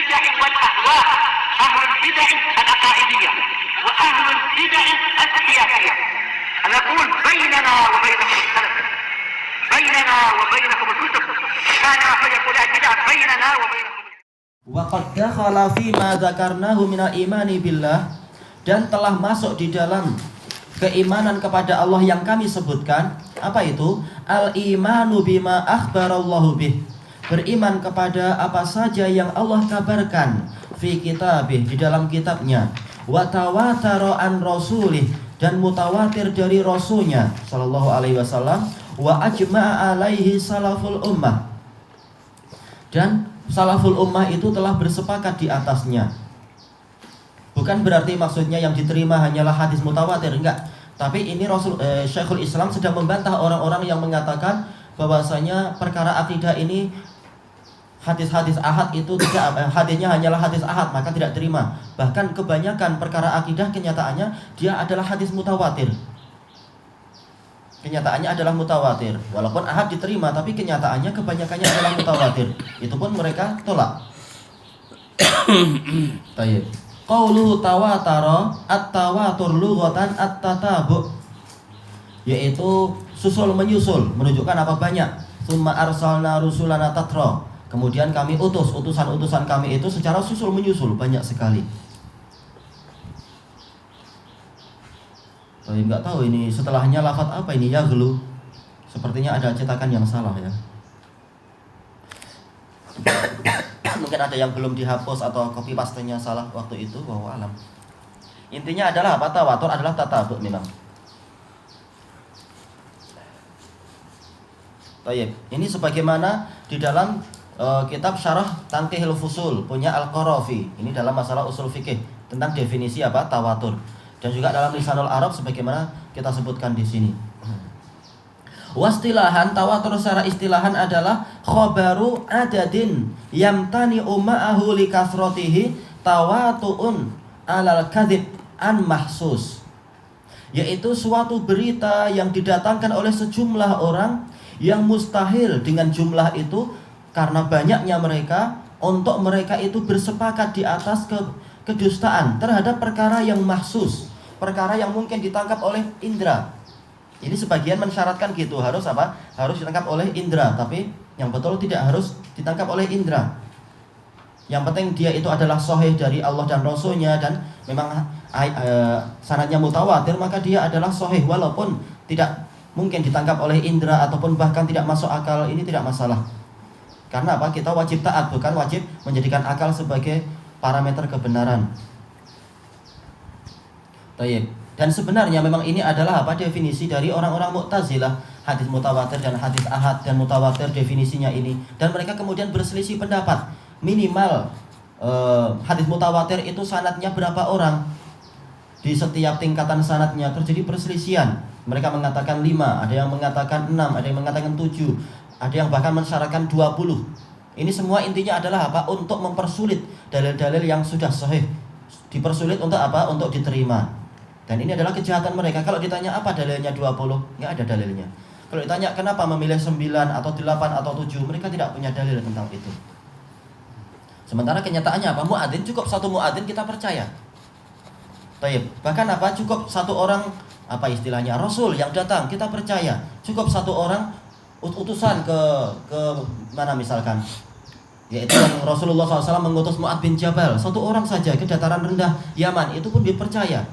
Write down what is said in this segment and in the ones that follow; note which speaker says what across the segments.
Speaker 1: البدع والأهواء، أهل البدع العقائدية وأهل البدع السياسية. نقول بيننا وبينكم السلف، بيننا وبينكم الكتب، كان فيقول البدع بيننا وبينكم.
Speaker 2: Waqad dakhala fi ma dzakarnahu minal imani billah, dan telah masuk di dalam keimanan kepada Allah yang kami sebutkan. Apa itu? Al-imanu bima akhbarallahu bih, beriman kepada apa saja yang Allah kabarkan fi kitabih, di dalam kitabnya. Wa tawatara an rasulih, dan mutawatir dari rasulnya sallallahu alaihi wasallam. Wa ajma'a alaihi salaful ummah, dan salaful ummah itu telah bersepakat di atasnya. Bukan berarti maksudnya yang diterima hanyalah hadis mutawatir, enggak. Tapi ini Syekhul Islam sedang membantah orang-orang yang mengatakan bahwasanya perkara akidah ini hadis-hadis ahad itu tidak, hadisnya hanyalah hadis ahad, maka tidak terima. Bahkan kebanyakan perkara akidah kenyataannya dia adalah hadis mutawatir. Kenyataannya adalah mutawatir. Walaupun ahad diterima, tapi kenyataannya kebanyakannya adalah mutawatir. Itu pun mereka tolak. Baik. Qauluhu tawatara, at-tawatur lughatan at-tatabu', yaitu susul menyusul, menunjukkan apa banyak. Tsumma arsalna rusulana tatra, kemudian kami utus utusan-utusan kami itu secara susul menyusul, banyak sekali. Saya nggak tahu ini setelahnya lafaz apa ini, yaghlu. Sepertinya ada cetakan yang salah ya. Mungkin ada yang belum dihapus atau copy pastenya salah waktu itu, wallahu alam. Intinya adalah apa? Tawatur adalah tatabu memang. Baik, ini sebagaimana di dalam kitab Syarah Tanqihul Fusul punya Al-Qarafi. Ini dalam masalah usul fikih tentang definisi apa? Tawatur. Dan juga dalam Lisanul Arab sebagaimana kita sebutkan di sini. Wastilahan, tawatur secara istilahan adalah khobaru adadin yamtani ma'ahu li kasrotihi tawatu'un alal kadhib an mahsus, yaitu suatu berita yang didatangkan oleh sejumlah orang yang mustahil dengan jumlah itu karena banyaknya mereka untuk mereka itu bersepakat di atas kedustaan terhadap perkara yang mahsus, perkara yang mungkin ditangkap oleh indera. Ini sebagian mensyaratkan gitu, harus apa? Harus ditangkap oleh indera, tapi yang betul tidak harus ditangkap oleh indera. Yang penting dia itu adalah sahih dari Allah dan Rasulnya, dan memang sanadnya mutawatir, maka dia adalah sahih walaupun tidak mungkin ditangkap oleh indera ataupun bahkan tidak masuk akal. Ini tidak masalah. Karena apa? Kita wajib taat, bukan wajib menjadikan akal sebagai parameter kebenaran. Baik. Dan sebenarnya memang ini adalah apa? Definisi dari orang-orang Mu'tazilah, hadis mutawatir dan hadis ahad dan mutawatir definisinya ini. Dan mereka kemudian berselisih pendapat. Minimal hadis mutawatir itu sanadnya berapa orang? Di setiap tingkatan sanadnya terjadi perselisihan. Mereka mengatakan 5, ada yang mengatakan 6, ada yang mengatakan 7, ada yang bahkan mensyaratkan 20. Ini semua intinya adalah apa? Untuk mempersulit dalil-dalil yang sudah sahih. Dipersulit untuk apa? Untuk diterima. Dan ini adalah kejahatan mereka. Kalau ditanya apa dalilnya 20, nggak ada dalilnya. Kalau ditanya kenapa memilih 9 atau 8 atau 7, mereka tidak punya dalil tentang itu. Sementara kenyataannya apa? Muadzin, cukup satu muadzin kita percaya. Baik. Bahkan apa? Cukup satu orang, apa istilahnya, Rasul yang datang, kita percaya. Cukup satu orang utusan ke mana misalkan, yaitu yang Rasulullah SAW mengutus Mu'adz bin Jabal, satu orang saja ke dataran rendah Yaman, itu pun dipercaya.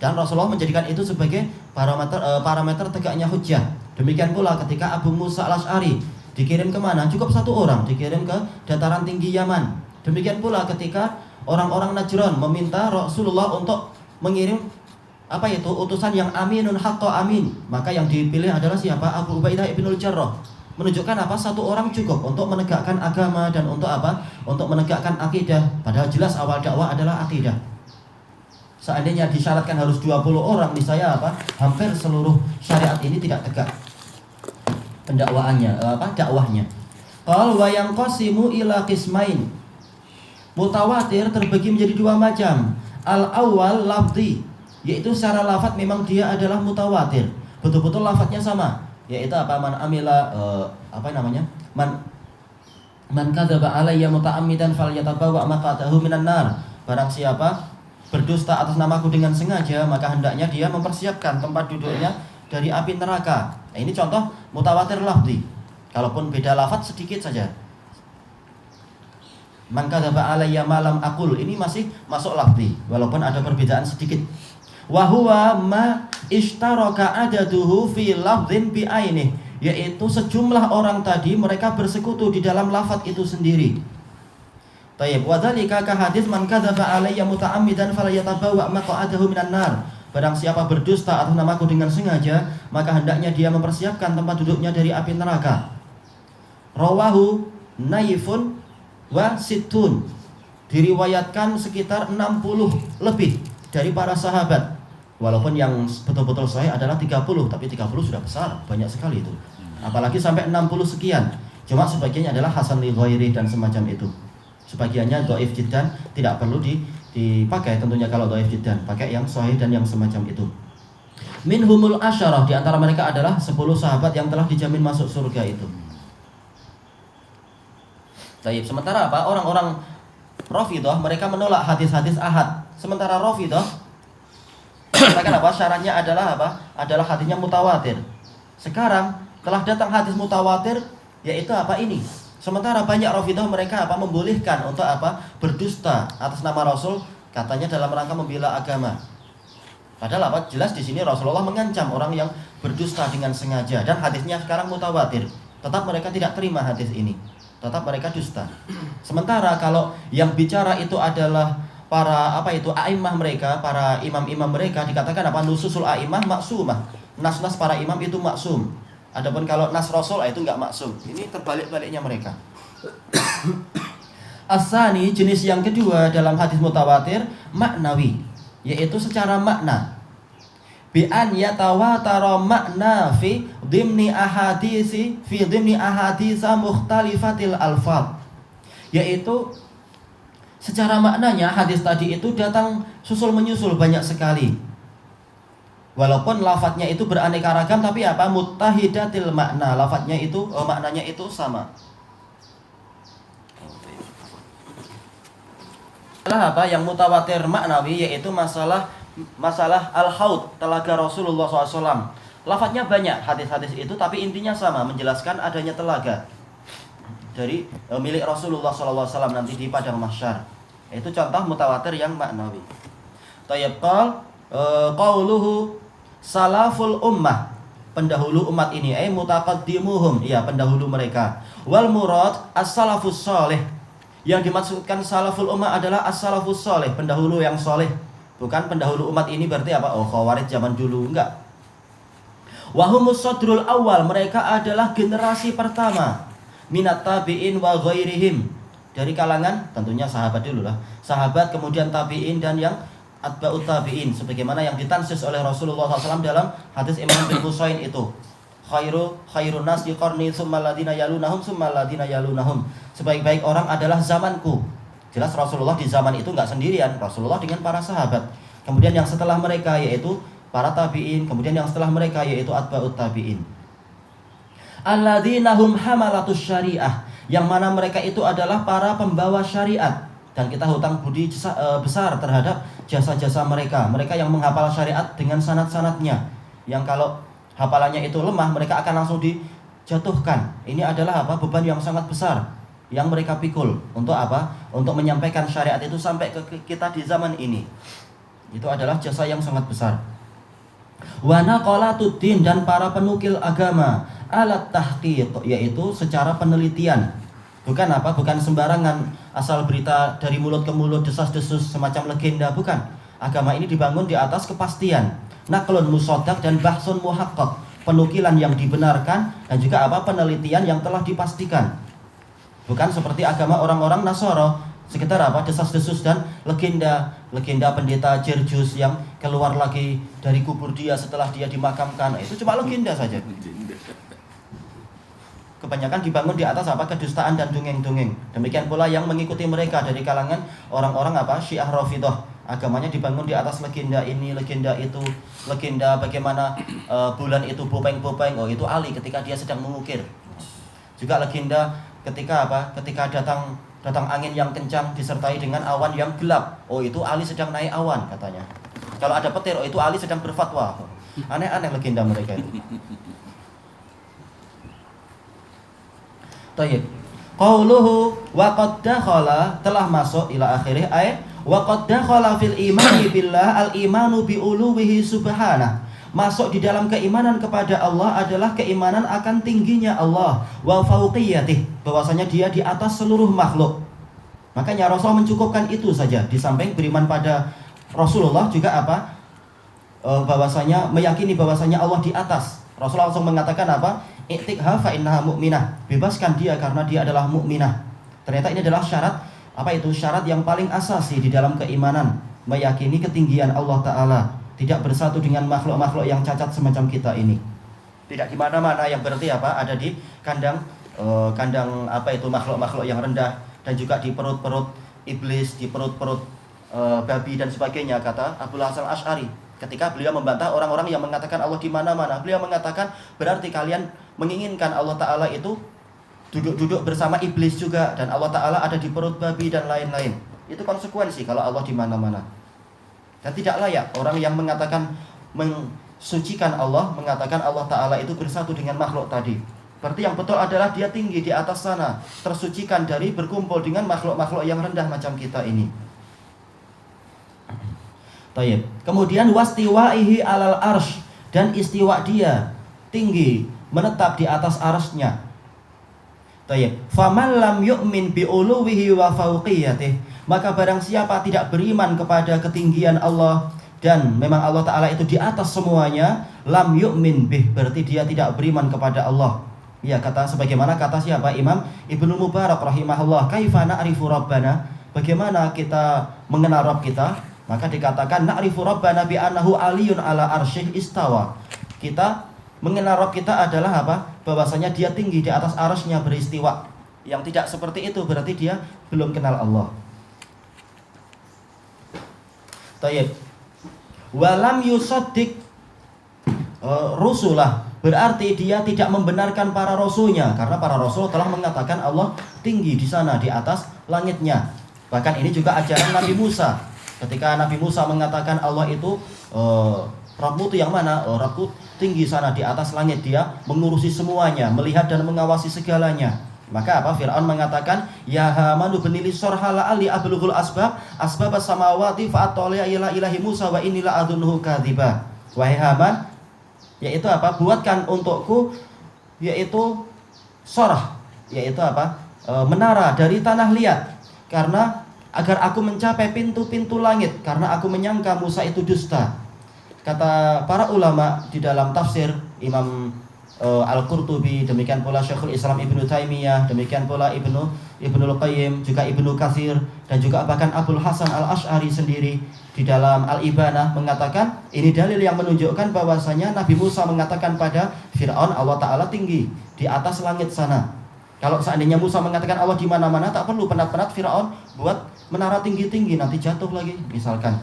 Speaker 2: Dan Rasulullah menjadikan itu sebagai parameter tegaknya hujjah. Demikian pula ketika Abu Musa al-Asy'ari dikirim kemana? Cukup satu orang, dikirim ke dataran tinggi Yaman. Demikian pula ketika orang-orang Najran meminta Rasulullah untuk mengirim apa itu? Utusan yang aminun haqqa amin. Maka yang dipilih adalah siapa? Abu Ubaidah ibnul Jarrah. Menunjukkan apa? Satu orang cukup untuk menegakkan agama dan untuk apa? Untuk menegakkan akidah. Padahal jelas awal dakwah adalah akidah. Seandainya disyaratkan harus 20 orang, niscaya apa? Hampir seluruh syariat ini tidak tegak pendakwaannya, dakwahnya. Qal wa yanqasimu ila qismain. Mutawatir terbagi menjadi dua macam. Al-awwal lafzi, yaitu secara lafaz memang dia adalah mutawatir. Betul-betul lafaznya sama, yaitu apa? Man amila man Man kadzaba alayya muta'ammidan falyatabawa maq'adahu minan nar. Barang siapa berdusta atas namaku dengan sengaja, maka hendaknya dia mempersiapkan tempat duduknya dari api neraka. Nah, ini contoh mutawatir lafzi. Kalaupun beda lafaz sedikit saja. Man kadzaba alayya ma lam aqul, ini masih masuk lafzi walaupun ada perbedaan sedikit. Wa huwa ma ishtaraka adaduhu fi lafdzin bi ainih, yaitu sejumlah orang tadi mereka bersekutu di dalam lafaz itu sendiri. Tayyib, wa dzalika ka hadis man kadzaba alayya muta'ammidan falyatabawa maq'adahu minan nar. Barang siapa berdusta atas namaku dengan sengaja, maka hendaknya dia mempersiapkan tempat duduknya dari api neraka. Rawahu Naifun wa Sittun. Diriwayatkan sekitar 60 lebih dari para sahabat. Walaupun yang betul-betul sahih adalah 30, tapi 30 sudah besar, banyak sekali itu. Apalagi sampai 60 sekian. Cuma sebagiannya adalah hasan li ghairi dan semacam itu. Sebagiannya dhaif jiddan, tidak perlu dipakai tentunya kalau dhaif jiddan, pakai yang sahih dan yang semacam itu. Minhumul asyarah, di antara mereka adalah 10 sahabat yang telah dijamin masuk surga itu. Baik, sementara apa? Orang-orang Rafidhah mereka menolak hadis-hadis ahad. Sementara Rafidhah katakan apa? Syaratnya adalah apa? Adalah hadisnya mutawatir. Sekarang telah datang hadis mutawatir, yaitu apa ini? Sementara banyak Rafidhah mereka apa? Membolehkan untuk apa? Berdusta atas nama Rasul, katanya dalam rangka membela agama. Padahal apa? Jelas di sini Rasulullah mengancam orang yang berdusta dengan sengaja, dan hadisnya sekarang mutawatir. Tetap mereka tidak terima hadis ini. Tetap mereka dusta. Sementara kalau yang bicara itu adalah para apa itu a'immah mereka, para imam-imam mereka, dikatakan apa? Nususul a'immah maksumah. Nas-nas para imam itu maksum. Adapun kalau nas Rasul itu enggak maksum. Ini terbalik-baliknya mereka. As-sani, jenis yang kedua dalam hadis mutawatir, maknawi, yaitu secara makna. Bi an yatawatara makna fi dhimni ahaditsa mukhtalifatil alfaz. Yaitu secara maknanya hadis tadi itu datang susul menyusul banyak sekali. Walaupun lafadznya itu beraneka ragam, tapi apa? Muttahidatil makna. Lafadznya itu maknanya itu sama. Masalah apa yang mutawatir maknawi, yaitu masalah al-haud, telaga Rasulullah SAW. Lafadznya banyak hadis-hadis itu, tapi intinya sama, menjelaskan adanya telaga dari milik Rasulullah SAW nanti di padang mahsyar. Itu contoh mutawatir yang maknawi. Tayyib, qauluhu salaful ummah, pendahulu umat ini, mutaqaddimuhum, ya pendahulu mereka. Wal murad as-salafus shalih, yang dimaksudkan salaful ummah adalah as-salafus shalih, pendahulu yang soleh. Bukan pendahulu umat ini berarti apa? Oh, khawarij zaman dulu, enggak. Wahumus sadrul awal, mereka adalah generasi pertama minat tabi'in wa ghairihim, dari kalangan tentunya sahabat dulu lah. Sahabat, kemudian tabi'in, dan yang atba'ut tabi'in, sebagaimana yang ditansis oleh Rasulullah SAW dalam hadis Imran bin Husain itu. Khairun nasi qarni tsumma alladziina yalunahum tsumma alladziina yalunahum. Sebaik-baik orang adalah zamanku. Jelas Rasulullah di zaman itu enggak sendirian, Rasulullah dengan para sahabat. Kemudian yang setelah mereka yaitu para tabi'in, kemudian yang setelah mereka yaitu atba'ut tabi'in. Alladzina hum hamalatus syariah, yang mana mereka itu adalah para pembawa syariat, dan kita hutang budi besar terhadap jasa-jasa mereka. Mereka yang menghafal syariat dengan sanad-sanadnya, yang kalau hafalannya itu lemah mereka akan langsung dijatuhkan. Ini adalah apa? Beban yang sangat besar yang mereka pikul untuk apa? Untuk menyampaikan syariat itu sampai ke kita di zaman ini. Itu adalah jasa yang sangat besar. Wa naqalatuddin, dan para penukil agama, alat tahqiq, yaitu secara penelitian. Bukan apa? Bukan sembarangan asal berita dari mulut ke mulut, desas-desus semacam legenda, bukan. Agama ini dibangun di atas kepastian. Naqlun musaddaq dan bahsun muhaqqaq, penukilan yang dibenarkan, dan juga apa? Penelitian yang telah dipastikan. Bukan seperti agama orang-orang Nasara, sekitar apa? Desas-desus dan legenda pendeta Jerjus yang keluar lagi dari kubur dia setelah dia dimakamkan. Itu cuma legenda saja. Kebanyakan dibangun di atas apa? Kedustaan dan dongeng-dongeng. Demikian pula yang mengikuti mereka dari kalangan orang-orang apa? Syiah Rafidhah. Agamanya dibangun di atas legenda ini, legenda itu, legenda bagaimana bulan itu bopeng-bopeng. Oh, itu Ali ketika dia sedang mengukir. Juga legenda Ketika apa? Ketika datang angin yang kencang disertai dengan awan yang gelap. Oh, itu Ali sedang naik awan katanya. Kalau ada petir, oh itu Ali sedang berfatwa. Aneh-aneh legenda mereka itu. Tayyib. Qauluhu wa qad dakhala telah masuk ila akhirih ayat wa qad dakhala fil imani billah al imanu bi uluwihi subhanahu. Masuk di dalam keimanan kepada Allah adalah keimanan akan tingginya Allah wa fauqiyatih, bahwasanya dia di atas seluruh makhluk. Makanya Rasul mencukupkan itu saja. Di samping beriman pada Rasulullah juga apa? Bahwasanya meyakini bahwasanya Allah di atas. Rasul langsung mengatakan apa? I'tikha fa innaha mu'minah. Bebaskan dia karena dia adalah mukminah. Ternyata ini adalah syarat, apa itu? Syarat yang paling asasi di dalam keimanan, meyakini ketinggian Allah Ta'ala, tidak bersatu dengan makhluk-makhluk yang cacat semacam kita ini. Tidak di mana-mana, yang berarti apa? Ada di kandang apa itu makhluk-makhluk yang rendah, dan juga di perut-perut iblis, di perut-perut babi dan sebagainya, kata Abu Hasan Asy'ari. Ketika beliau membantah orang-orang yang mengatakan Allah di mana-mana, beliau mengatakan berarti kalian menginginkan Allah Ta'ala itu duduk-duduk bersama iblis juga, dan Allah Ta'ala ada di perut babi dan lain-lain. Itu konsekuensi kalau Allah di mana-mana. Dan tidak layak orang yang mengatakan mensucikan Allah, mengatakan Allah Ta'ala itu bersatu dengan makhluk tadi. Berarti yang betul adalah dia tinggi di atas sana, tersucikan dari berkumpul dengan makhluk-makhluk yang rendah macam kita ini. Tayyib. Kemudian wastiwaihi alal arsh, dan istiwa dia tinggi, menetap di atas arsy-Nya. Tayyib. Faman lam yu'min bi uluwihi wa fauqiyatih, maka barang siapa tidak beriman kepada ketinggian Allah dan memang Allah Ta'ala itu di atas semuanya, lam yu'min bih, berarti dia tidak beriman kepada Allah. Ya, kata sebagaimana kata siapa? Imam Ibnu Mubarak rahimahullah, kaifa na'rifu rabbana, bagaimana kita mengenal Rabb kita? Maka dikatakan na'rifu rabbana bi annahu aliyun ala arsyih istawa. Kita mengenal Rabb kita adalah apa? Bahwasanya dia tinggi di atas arsy-Nya beristiwa. Yang tidak seperti itu berarti dia belum kenal Allah. Tayyib. Walam yusaddiq rusulah, berarti dia tidak membenarkan para rasulnya, karena para rasul telah mengatakan Allah tinggi di sana di atas langitnya. Bahkan ini juga ajaran Nabi Musa. Ketika Nabi Musa mengatakan Allah itu Rabbmu itu yang mana? Rabbku tinggi sana di atas langit, dia mengurusi semuanya, melihat dan mengawasi segalanya. Maka apa? Fir'aun mengatakan, ya Hamanu benili sorha la'ali ablughul asbab as-samawati fa'atoli'a ila ilahi Musa wa inilah adunnuhu kadhiba. Wahai Haman, yaitu apa? Buatkan untukku yaitu sorah, yaitu apa? Menara dari tanah liat, karena agar aku mencapai pintu-pintu langit, karena aku menyangka Musa itu dusta. Kata para ulama di dalam tafsir, Imam Al-Qurtubi, demikian pula Syekhul Islam Ibnu Taimiyah, demikian pula Ibnul Qayyim, juga Ibnu Katsir, dan juga bahkan Abul Hasan Al-Asy'ari sendiri di dalam Al-Ibanah mengatakan ini dalil yang menunjukkan bahwasanya Nabi Musa mengatakan pada Fir'aun Allah Ta'ala tinggi di atas langit sana. Kalau seandainya Musa mengatakan Allah di mana-mana, tak perlu penat-penat Fir'aun buat menara tinggi-tinggi, nanti jatuh lagi misalkan.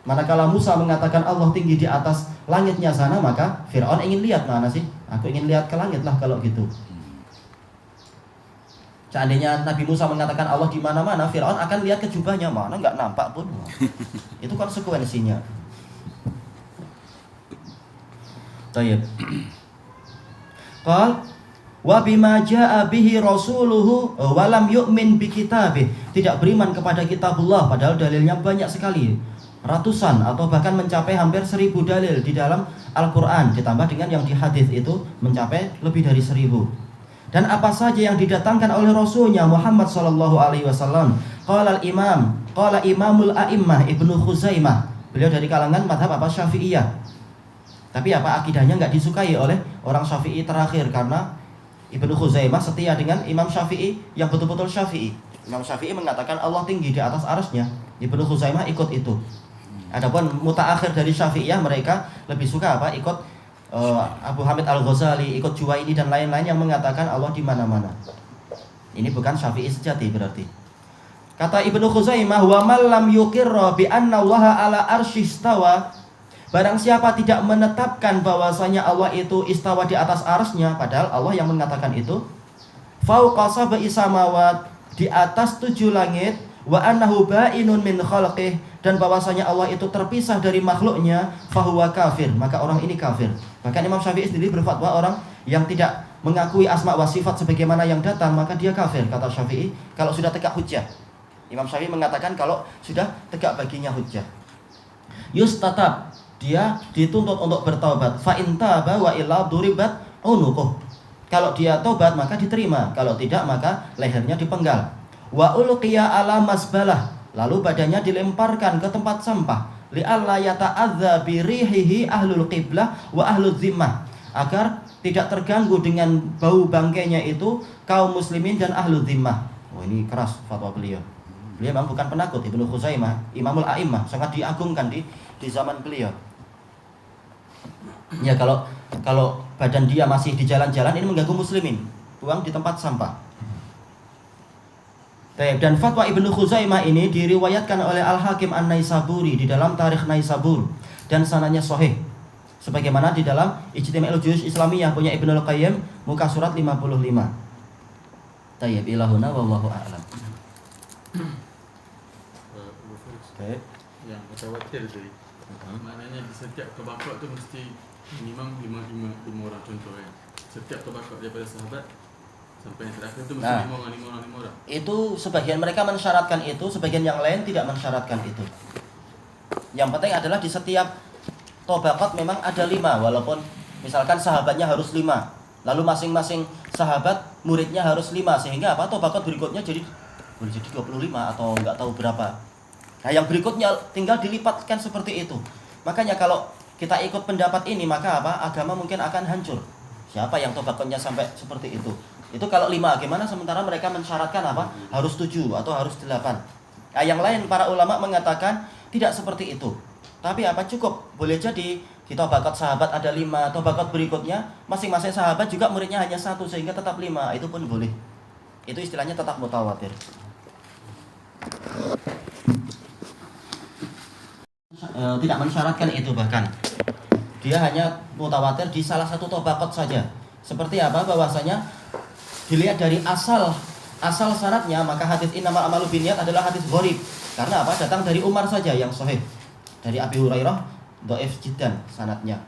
Speaker 2: Manakala Musa mengatakan Allah tinggi di atas langitnya sana, maka Fir'aun ingin lihat mana sih? Aku ingin lihat ke langit lah kalau gitu. Seandainya Nabi Musa mengatakan Allah di mana-mana, Fir'aun akan lihat ke jubahnya, mana nggak nampak pun. Itu konsekuensinya. Tayyib. Qal wa bima jaa bihi rasuluhu wa lam yu'min bi kitabih, tidak beriman kepada kitabullah, padahal dalilnya banyak sekali, ratusan atau bahkan mencapai hampir 1000 dalil di dalam Al-Quran, ditambah dengan yang di hadis itu mencapai lebih dari 1000. Dan apa saja yang didatangkan oleh Rasulnya Muhammad sallallahu alaihi wasallam. Qala Imamul A'immah Ibnu Khuzaimah, beliau dari kalangan mazhab apa? Syafi'iyah. Tapi apa? Akidahnya nggak disukai oleh orang Syafi'i terakhir, karena Ibnu Khuzaimah setia dengan Imam Syafi'i yang betul-betul Syafi'i. Imam Syafi'i mengatakan Allah tinggi di atas arsy-Nya, Ibnu Khuzaimah ikut itu. Adapun mutaakhir dari Syafi'iyah, mereka lebih suka apa? Ikut Abu Hamid Al-Ghazali, ikut Juwaini dan lain-lain yang mengatakan Allah di mana-mana. Ini bukan Syafi'i sejati berarti. Kata Ibnu Khuzaimah, wa man lam yuqirra bi anna Allaha ala arsy istawa, barang siapa tidak menetapkan bahwasanya Allah itu istawa di atas arsy-Nya, padahal Allah yang mengatakan itu, fauqa sab'i samawat, di atas 7 langit, wa annahu ba'inun min khalqih, dan bahwasanya Allah itu terpisah dari makhluknya, fahuwa kafir, maka orang ini kafir. Bahkan Imam Syafi'i sendiri berfatwa orang yang tidak mengakui asma wa sifat sebagaimana yang datang, maka dia kafir, kata Syafi'i, kalau sudah tegak hujjah. Imam Syafi'i mengatakan kalau sudah tegak baginya hujjah. Yustatab, dia dituntut untuk bertaubat. Fa in taba wa illa duribat unuquh. Kalau dia taubat maka diterima, kalau tidak maka lehernya dipenggal. Wa ulqiya ala masbalah, lalu badannya dilemparkan ke tempat sampah. Li'alla yata'adza bi rihihi ahlul qiblah wa ahlul zimmah, agar tidak terganggu dengan bau bangkainya itu kaum muslimin dan ahlul zimmah. Oh, ini keras fatwa beliau. Beliau memang bukan penakut. Ibnu Khuzaimah, Imamul A'immah, sangat diagungkan di zaman beliau. Ya, kalau badan dia masih di jalan-jalan, ini mengganggu muslimin, buang di tempat sampah. Dan fatwa Ibnu Khuzaimah ini diriwayatkan oleh Al-Hakim An-Naisaburi di dalam Tarikh Naisabur, dan sanadnya sahih, sebagaimana di dalam Ijtima'ul Juyush Islamiyah punya Ibnul Qayyim, muka surat 55. Tayyib ilahuna wallahu a'lam.
Speaker 3: Yang mutawatir tadi, maknanya di setiap tabaqat tu mesti minimum 5 orang contoh kan. Setiap tabaqat daripada sahabat sampai yang terakhir tu mesti 5 orang.
Speaker 2: Itu sebagian mereka mensyaratkan itu, sebagian yang lain tidak mensyaratkan itu. Yang penting adalah di setiap tabaqat memang ada 5, walaupun misalkan sahabatnya harus 5, lalu masing-masing sahabat muridnya harus 5, sehingga apa, tabaqat berikutnya jadi boleh jadi 25 atau enggak tahu berapa. Nah, yang berikutnya tinggal dilipatkan seperti itu. Makanya kalau kita ikut pendapat ini, maka apa? Agama mungkin akan hancur. Siapa yang tabaqatnya sampai seperti itu? Itu kalau 5, gimana sementara mereka mensyaratkan apa? Harus 7 atau harus 8. Nah, yang lain para ulama mengatakan tidak seperti itu. Tapi apa, cukup. Boleh jadi di tabaqat sahabat ada 5, tabaqat berikutnya masing-masing sahabat juga muridnya hanya 1, sehingga tetap 5. Itu pun boleh. Itu istilahnya tetap mutawatir. Tidak mensyaratkan itu, bahkan dia hanya mutawatir di salah satu tabaqat saja. Seperti apa? Bahwasanya dilihat dari asal sanadnya, maka hadis innamal a'malu binniyat adalah hadis gharib. Karena apa? Datang dari Umar saja yang sahih. Dari Abi Hurairah dhaif jiddan sanadnya.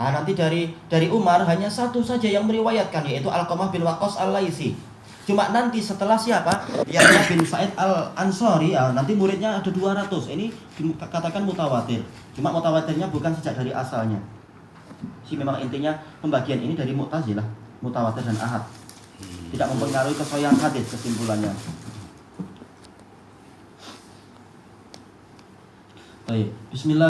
Speaker 2: Nah, nanti dari Umar hanya satu saja yang meriwayatkan, yaitu Alqamah bin Waqqas Al-Laitsi. Cuma nanti setelah siapa? Yahya bin Sa'id Al-Ansari, nanti muridnya ada 200. Ini dikatakan mutawatir. Cuma mutawatirnya bukan sejak dari asalnya. Memang intinya pembagian ini dari Mu'tazilah, mutawatir dan ahad. Tidak mempengaruhi kesahihan hadis kesimpulannya. Baik, bismillah.